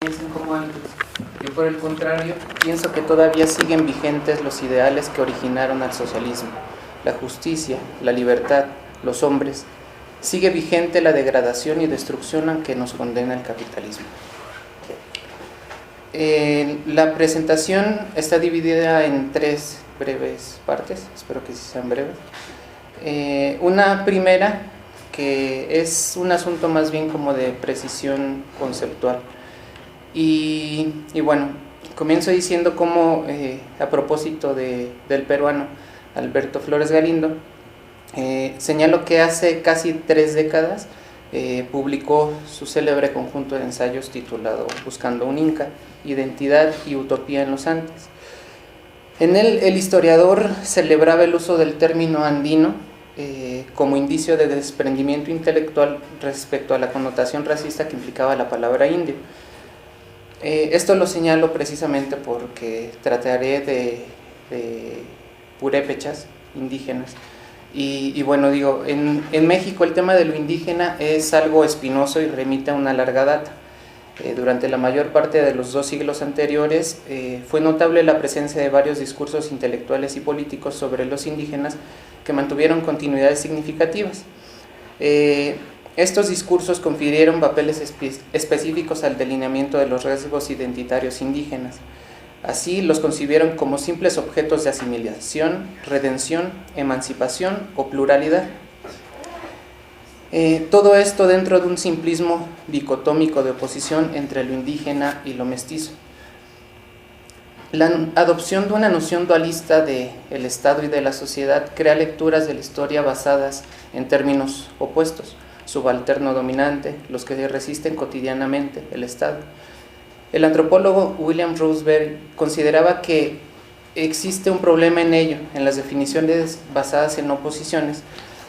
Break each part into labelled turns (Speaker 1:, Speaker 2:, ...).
Speaker 1: piensen como antes. Yo, por el contrario, pienso que todavía siguen vigentes los ideales que originaron al socialismo: la justicia, la libertad, los hombres. Sigue vigente la degradación y destrucción a que nos condena el capitalismo. La presentación está dividida en 3 breves partes, espero que sí sean breves. Una primera, que es un asunto más bien como de precisión conceptual. Y bueno, comienzo diciendo cómo, a propósito del peruano Alberto Flores Galindo, señalo que hace casi 3 décadas publicó su célebre conjunto de ensayos titulado Buscando un Inca, Identidad y Utopía en los Andes. En él, el historiador celebraba el uso del término andino como indicio de desprendimiento intelectual respecto a la connotación racista que implicaba la palabra indio. Esto lo señalo precisamente porque trataré de purépechas indígenas. Y bueno, digo, en México el tema de lo indígena es algo espinoso y remite a una larga data. Durante la mayor parte de los 2 siglos anteriores fue notable la presencia de varios discursos intelectuales y políticos sobre los indígenas que mantuvieron continuidades significativas. Estos discursos confirieron papeles específicos al delineamiento de los rasgos identitarios indígenas. Así los concibieron como simples objetos de asimilación, redención, emancipación o pluralidad. Todo esto dentro de un simplismo dicotómico de oposición entre lo indígena y lo mestizo. La adopción de una noción dualista del Estado y de la sociedad crea lecturas de la historia basadas en términos opuestos: subalterno dominante, los que resisten cotidianamente, el Estado. El antropólogo William Roseberry consideraba que existe un problema en ello, en las definiciones basadas en oposiciones,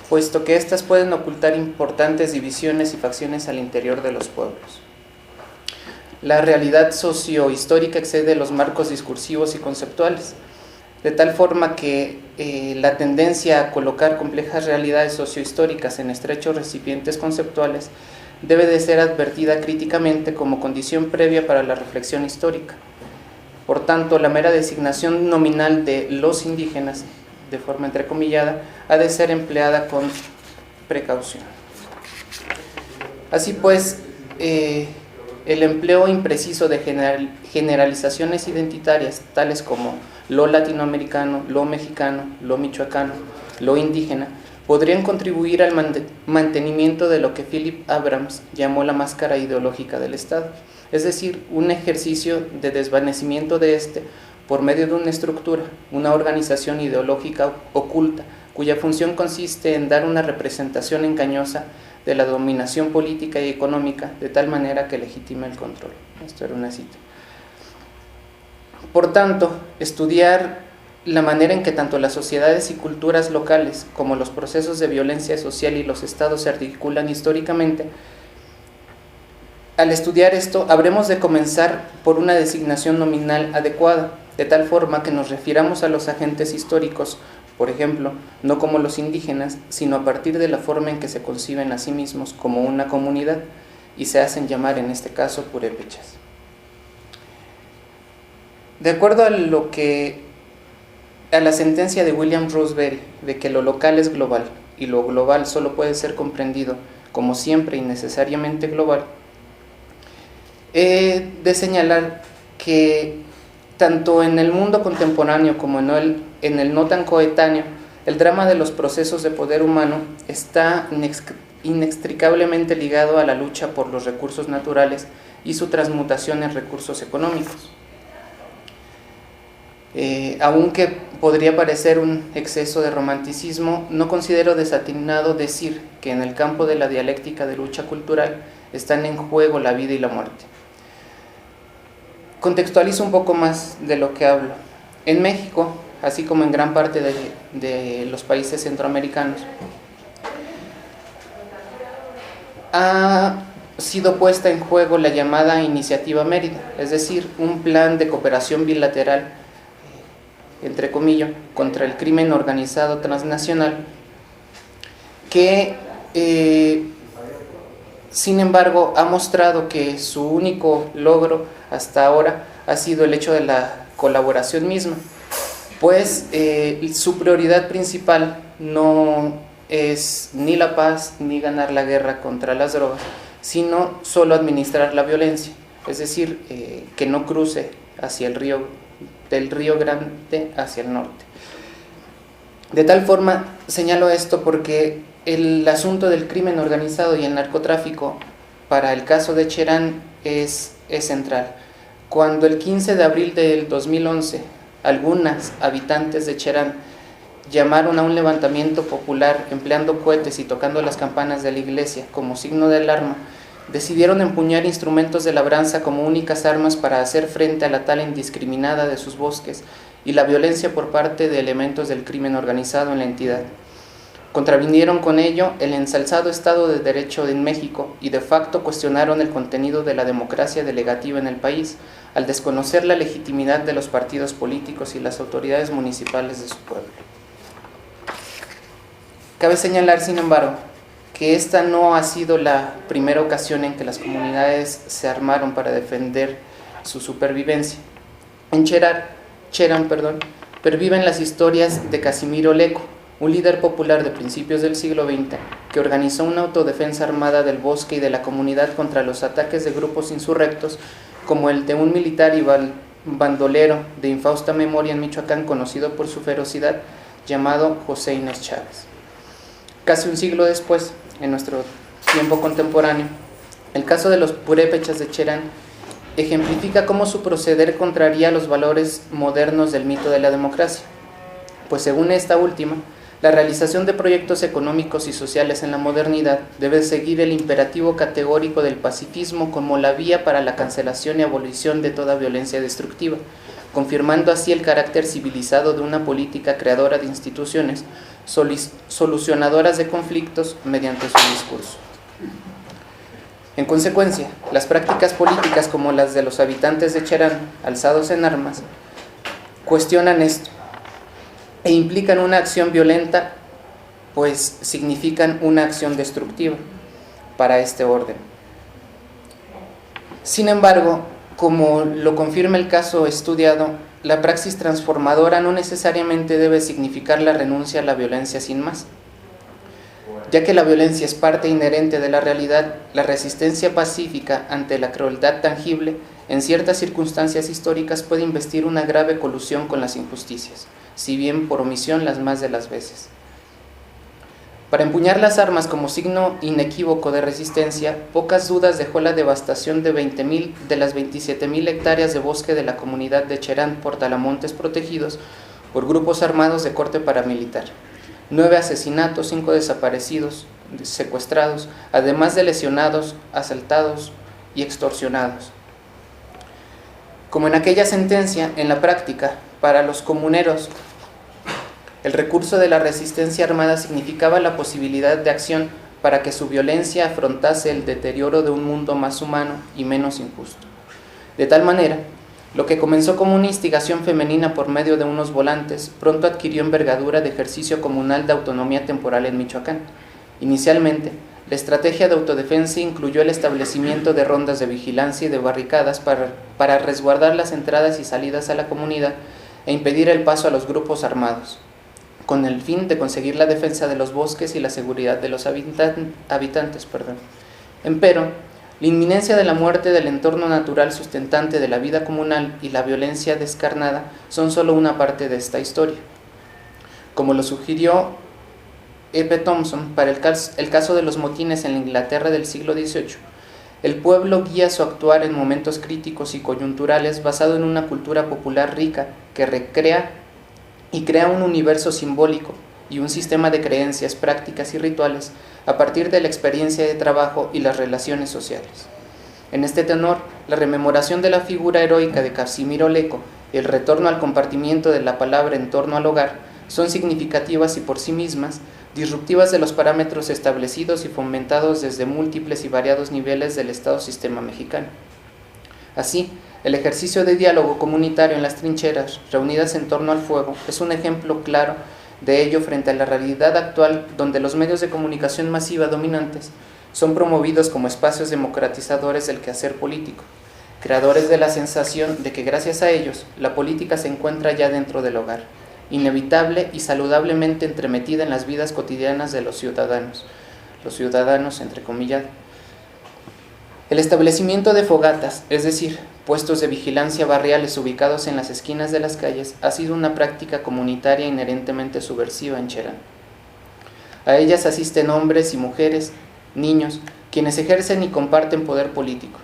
Speaker 1: puesto que éstas pueden ocultar importantes divisiones y facciones al interior de los pueblos. La realidad sociohistórica excede los marcos discursivos y conceptuales, de tal forma que la tendencia a colocar complejas realidades sociohistóricas en estrechos recipientes conceptuales debe de ser advertida críticamente como condición previa para la reflexión histórica. Por tanto, la mera designación nominal de los indígenas, de forma entrecomillada, ha de ser empleada con precaución. Así pues, el empleo impreciso de generalizaciones identitarias, tales como lo latinoamericano, lo mexicano, lo michoacano, lo indígena, podrían contribuir al mantenimiento de lo que Philip Abrams llamó la máscara ideológica del Estado, es decir, un ejercicio de desvanecimiento de este por medio de una estructura, una organización ideológica oculta, cuya función consiste en dar una representación engañosa de la dominación política y económica de tal manera que legitima el control. Esto era una cita. Por tanto, estudiar la manera en que tanto las sociedades y culturas locales como los procesos de violencia social y los estados se articulan históricamente, al estudiar esto habremos de comenzar por una designación nominal adecuada, de tal forma que nos refiramos a los agentes históricos, por ejemplo, no como los indígenas, sino a partir de la forma en que se conciben a sí mismos como una comunidad y se hacen llamar en este caso purépechas. De acuerdo a la sentencia de William Roseberry de que lo local es global y lo global solo puede ser comprendido como siempre y necesariamente global, he de señalar que tanto en el mundo contemporáneo como en el no tan coetáneo, el drama de los procesos de poder humano está inextricablemente ligado a la lucha por los recursos naturales y su transmutación en recursos económicos. Aunque podría parecer un exceso de romanticismo, no considero desatinado decir que en el campo de la dialéctica de lucha cultural están en juego la vida y la muerte. Contextualizo un poco más de lo que hablo. En México, así como en gran parte de los países centroamericanos, ha sido puesta en juego la llamada Iniciativa Mérida, es decir, un plan de cooperación bilateral, entre comillas, contra el crimen organizado transnacional, que Sin embargo, ha mostrado que su único logro hasta ahora ha sido el hecho de la colaboración misma, pues su prioridad principal no es ni la paz ni ganar la guerra contra las drogas, sino solo administrar la violencia, es decir, que no cruce hacia el río, del Río Grande hacia el norte. De tal forma, señalo esto porque el asunto del crimen organizado y el narcotráfico para el caso de Cherán es central. Cuando el 15 de abril del 2011, algunas habitantes de Cherán llamaron a un levantamiento popular empleando cohetes y tocando las campanas de la iglesia como signo de alarma, decidieron empuñar instrumentos de labranza como únicas armas para hacer frente a la tala indiscriminada de sus bosques y la violencia por parte de elementos del crimen organizado en la entidad. Contravinieron con ello el ensalzado Estado de Derecho en México y de facto cuestionaron el contenido de la democracia delegativa en el país, al desconocer la legitimidad de los partidos políticos y las autoridades municipales de su pueblo. Cabe señalar, sin embargo, que esta no ha sido la primera ocasión en que las comunidades se armaron para defender su supervivencia. En Cherán, perviven las historias de Casimiro Leco, un líder popular de principios del siglo XX que organizó una autodefensa armada del bosque y de la comunidad contra los ataques de grupos insurrectos como el de un militar y bandolero de infausta memoria en Michoacán conocido por su ferocidad, llamado José Inés Chávez. Casi un siglo después, en nuestro tiempo contemporáneo, el caso de los purépechas de Cherán ejemplifica cómo su proceder contraría los valores modernos del mito de la democracia, pues según esta última, la realización de proyectos económicos y sociales en la modernidad debe seguir el imperativo categórico del pacifismo como la vía para la cancelación y abolición de toda violencia destructiva, confirmando así el carácter civilizado de una política creadora de instituciones solucionadoras de conflictos mediante su discurso. En consecuencia, las prácticas políticas como las de los habitantes de Cherán, alzados en armas, cuestionan esto e implican una acción violenta, pues significan una acción destructiva para este orden. Sin embargo, como lo confirma el caso estudiado, la praxis transformadora no necesariamente debe significar la renuncia a la violencia sin más. Ya que la violencia es parte inherente de la realidad, la resistencia pacífica ante la crueldad tangible, en ciertas circunstancias históricas puede investir una grave colusión con las injusticias, si bien por omisión las más de las veces. Para empuñar las armas como signo inequívoco de resistencia, pocas dudas dejó la devastación de 20.000 de las 27.000 hectáreas de bosque de la comunidad de Cherán por talamontes protegidos por grupos armados de corte paramilitar. 9 asesinatos, 5 desaparecidos, secuestrados, además de lesionados, asaltados y extorsionados. Como en aquella sentencia, en la práctica, para los comuneros, el recurso de la resistencia armada significaba la posibilidad de acción para que su violencia afrontase el deterioro de un mundo más humano y menos injusto. De tal manera, lo que comenzó como una instigación femenina por medio de unos volantes, pronto adquirió envergadura de ejercicio comunal de autonomía temporal en Michoacán. Inicialmente, la estrategia de autodefensa incluyó el establecimiento de rondas de vigilancia y de barricadas para resguardar las entradas y salidas a la comunidad e impedir el paso a los grupos armados, con el fin de conseguir la defensa de los bosques y la seguridad de los habitantes. Empero, la inminencia de la muerte del entorno natural sustentante de la vida comunal y la violencia descarnada son solo una parte de esta historia. Como lo sugirió E.P. Thompson para el caso de los motines en la Inglaterra del siglo XVIII, el pueblo guía su actuar en momentos críticos y coyunturales basado en una cultura popular rica que recrea y crea un universo simbólico y un sistema de creencias, prácticas y rituales a partir de la experiencia de trabajo y las relaciones sociales. En este tenor, la rememoración de la figura heroica de Casimiro Leco y el retorno al compartimiento de la palabra en torno al hogar son significativas y por sí mismas disruptivas de los parámetros establecidos y fomentados desde múltiples y variados niveles del Estado-sistema mexicano. Así, el ejercicio de diálogo comunitario en las trincheras, reunidas en torno al fuego, es un ejemplo claro de ello frente a la realidad actual donde los medios de comunicación masiva dominantes son promovidos como espacios democratizadores del quehacer político, creadores de la sensación de que gracias a ellos la política se encuentra ya dentro del hogar, inevitable y saludablemente entremetida en las vidas cotidianas de los ciudadanos entrecomillado. El establecimiento de fogatas, es decir, puestos de vigilancia barriales ubicados en las esquinas de las calles, ha sido una práctica comunitaria inherentemente subversiva en Cherán. A ellas asisten hombres y mujeres, niños, quienes ejercen y comparten poder político.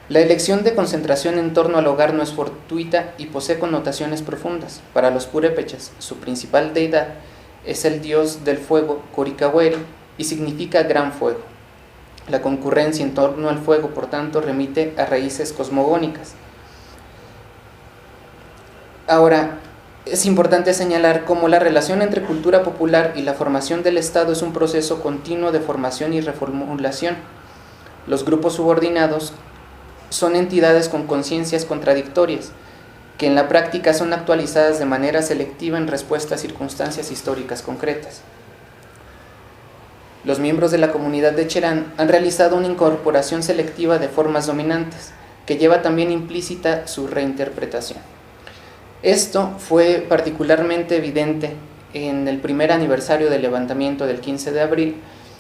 Speaker 1: La elección de concentración en torno al hogar no es fortuita y posee connotaciones profundas. Para los purépechas, su principal deidad es el dios del fuego, Coricahueri, y significa gran fuego. La concurrencia en torno al fuego, por tanto, remite a raíces cosmogónicas. Ahora, es importante señalar cómo la relación entre cultura popular y la formación del Estado es un proceso continuo de formación y reformulación. Los grupos subordinados son entidades con conciencias contradictorias, que en la práctica son actualizadas de manera selectiva en respuesta a circunstancias históricas concretas. Los miembros de la comunidad de Cherán han realizado una incorporación selectiva de formas dominantes, que lleva también implícita su reinterpretación. Esto fue particularmente evidente en el primer aniversario del levantamiento del 15 de abril,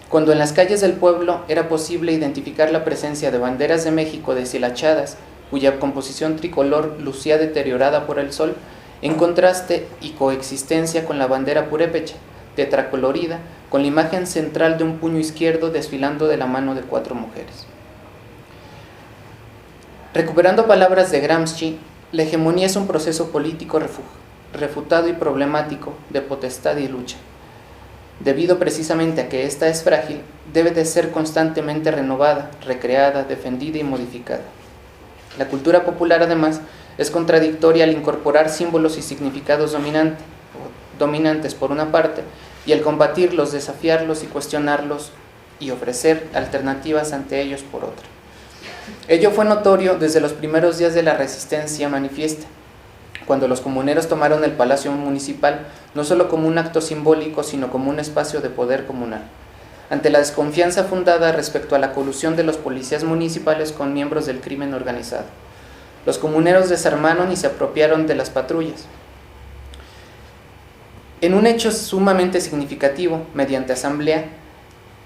Speaker 1: cuando en las calles del pueblo era posible identificar la presencia de banderas de México deshilachadas, cuya composición tricolor lucía deteriorada por el sol, en contraste y coexistencia con la bandera purépecha, tetracolorida, con la imagen central de un puño izquierdo desfilando de la mano de 4 mujeres. Recuperando palabras de Gramsci, la hegemonía es un proceso político refutado y problemático de potestad y lucha. Debido precisamente a que ésta es frágil, debe de ser constantemente renovada, recreada, defendida y modificada. La cultura popular, además, es contradictoria al incorporar símbolos y significados dominantes por una parte, y al combatirlos, desafiarlos y cuestionarlos y ofrecer alternativas ante ellos por otra. Ello fue notorio desde los primeros días de la resistencia manifiesta, cuando los comuneros tomaron el Palacio Municipal no solo como un acto simbólico, sino como un espacio de poder comunal. Ante la desconfianza fundada respecto a la colusión de los policías municipales con miembros del crimen organizado, los comuneros desarmaron y se apropiaron de las patrullas. En un hecho sumamente significativo, mediante asamblea,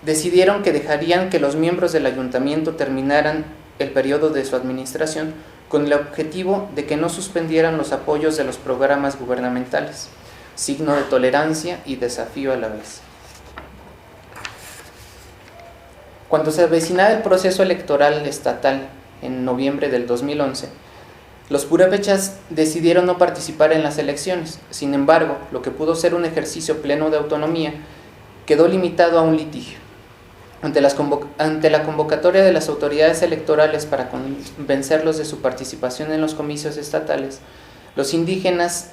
Speaker 1: decidieron que dejarían que los miembros del ayuntamiento terminaran el periodo de su administración con el objetivo de que no suspendieran los apoyos de los programas gubernamentales, signo de tolerancia y desafío a la vez. Cuando se avecinaba el proceso electoral estatal en noviembre del 2011, los purépechas decidieron no participar en las elecciones. Sin embargo, lo que pudo ser un ejercicio pleno de autonomía quedó limitado a un litigio. Ante la convocatoria de las autoridades electorales para convencerlos de su participación en los comicios estatales, los indígenas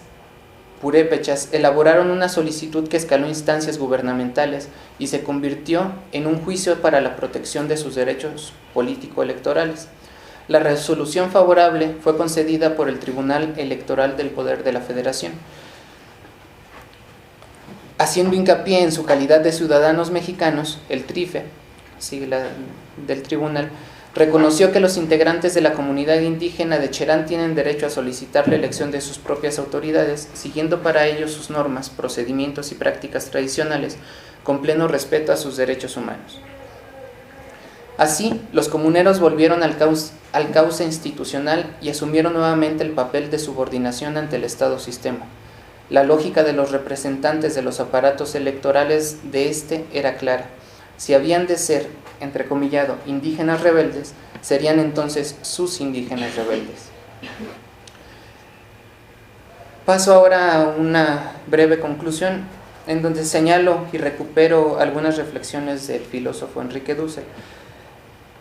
Speaker 1: purépechas elaboraron una solicitud que escaló instancias gubernamentales y se convirtió en un juicio para la protección de sus derechos político-electorales. La resolución favorable fue concedida por el Tribunal Electoral del Poder de la Federación. Haciendo hincapié en su calidad de ciudadanos mexicanos, el TRIFE, sigla del tribunal, reconoció que los integrantes de la comunidad indígena de Cherán tienen derecho a solicitar la elección de sus propias autoridades, siguiendo para ello sus normas, procedimientos y prácticas tradicionales, con pleno respeto a sus derechos humanos. Así, los comuneros volvieron al cauce institucional y asumieron nuevamente el papel de subordinación ante el Estado-sistema. La lógica de los representantes de los aparatos electorales de este era clara. Si habían de ser, entrecomillado, indígenas rebeldes, serían entonces sus indígenas rebeldes. Paso ahora a una breve conclusión, en donde señalo y recupero algunas reflexiones del filósofo Enrique Dussel.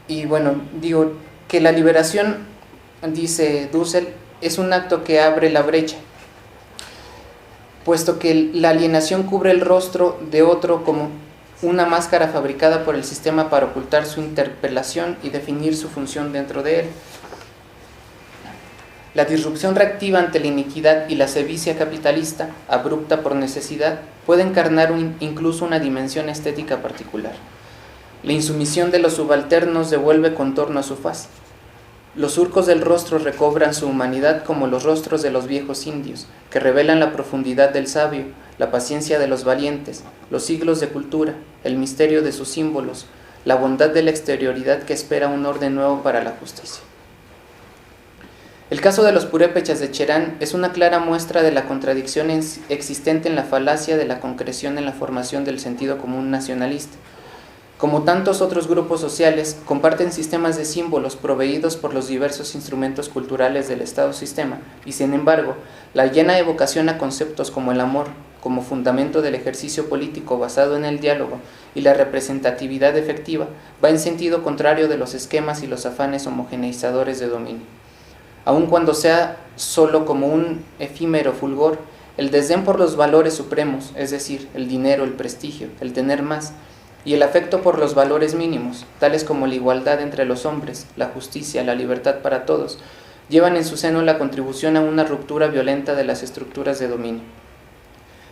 Speaker 1: Y bueno, digo que la liberación, dice Dussel, es un acto que abre la brecha, puesto que la alienación cubre el rostro de otro como una máscara fabricada por el sistema para ocultar su interpelación y definir su función dentro de él. La disrupción reactiva ante la iniquidad y la sevicia capitalista, abrupta por necesidad, puede encarnar incluso una dimensión estética particular. La insumisión de los subalternos devuelve contorno a su faz. Los surcos del rostro recobran su humanidad como los rostros de los viejos indios, que revelan la profundidad del sabio, la paciencia de los valientes, los siglos de cultura, el misterio de sus símbolos, la bondad de la exterioridad que espera un orden nuevo para la justicia. El caso de los purépechas de Cherán es una clara muestra de la contradicción existente en la falacia de la concreción en la formación del sentido común nacionalista. Como tantos otros grupos sociales, comparten sistemas de símbolos proveídos por los diversos instrumentos culturales del Estado-sistema, y sin embargo, la llena evocación a conceptos como el amor, como fundamento del ejercicio político basado en el diálogo y la representatividad efectiva, va en sentido contrario de los esquemas y los afanes homogeneizadores de dominio. Aun cuando sea solo como un efímero fulgor, el desdén por los valores supremos, es decir, el dinero, el prestigio, el tener más, y el afecto por los valores mínimos, tales como la igualdad entre los hombres, la justicia, la libertad para todos, llevan en su seno la contribución a una ruptura violenta de las estructuras de dominio.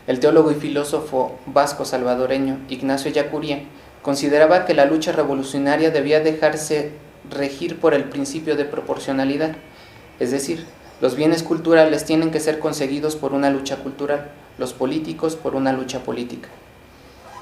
Speaker 1: El teólogo y filósofo vasco salvadoreño Ignacio Ellacuría consideraba que la lucha revolucionaria debía dejarse regir por el principio de proporcionalidad, es decir, los bienes culturales tienen que ser conseguidos por una lucha cultural, los políticos por una lucha política.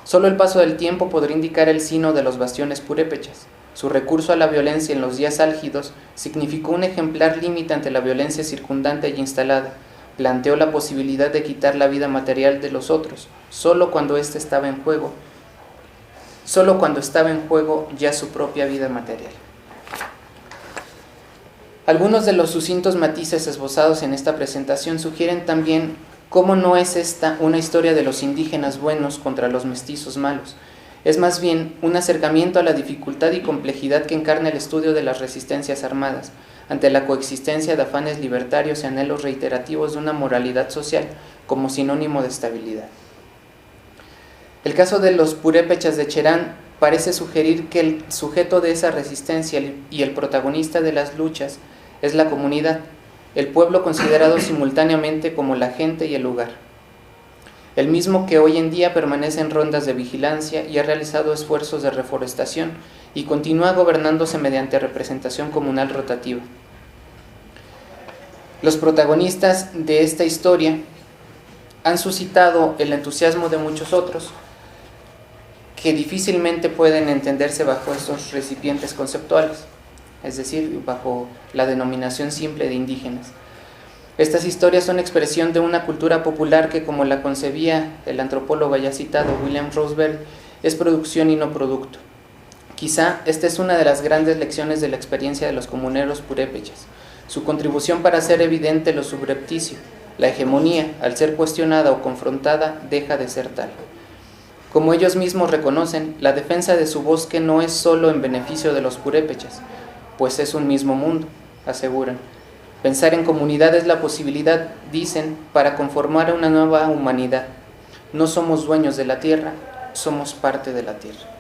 Speaker 1: Solo el paso del tiempo podrá indicar el sino de los bastiones purépechas. Su recurso a la violencia en los días álgidos significó un ejemplar límite ante la violencia circundante y instalada. Planteó la posibilidad de quitar la vida material de los otros, solo cuando ésta estaba en juego, ya su propia vida material. Algunos de los sucintos matices esbozados en esta presentación sugieren también cómo no es esta una historia de los indígenas buenos contra los mestizos malos. Es más bien un acercamiento a la dificultad y complejidad que encarna el estudio de las resistencias armadas, ante la coexistencia de afanes libertarios y anhelos reiterativos de una moralidad social como sinónimo de estabilidad. El caso de los purépechas de Cherán parece sugerir que el sujeto de esa resistencia y el protagonista de las luchas es la comunidad, el pueblo considerado simultáneamente como la gente y el lugar. El mismo que hoy en día permanece en rondas de vigilancia y ha realizado esfuerzos de reforestación y continúa gobernándose mediante representación comunal rotativa. Los protagonistas de esta historia han suscitado el entusiasmo de muchos otros que difícilmente pueden entenderse bajo estos recipientes conceptuales, es decir, bajo la denominación simple de indígenas. Estas historias son expresión de una cultura popular que, como la concebía el antropólogo ya citado William Roosevelt, es producción y no producto. Quizá esta es una de las grandes lecciones de la experiencia de los comuneros purépechas, su contribución para hacer evidente lo subrepticio. La hegemonía, al ser cuestionada o confrontada, deja de ser tal. Como ellos mismos reconocen, la defensa de su bosque no es solo en beneficio de los purépechas, pues es un mismo mundo, aseguran. Pensar en comunidad es la posibilidad, dicen, para conformar una nueva humanidad. No somos dueños de la tierra, somos parte de la tierra.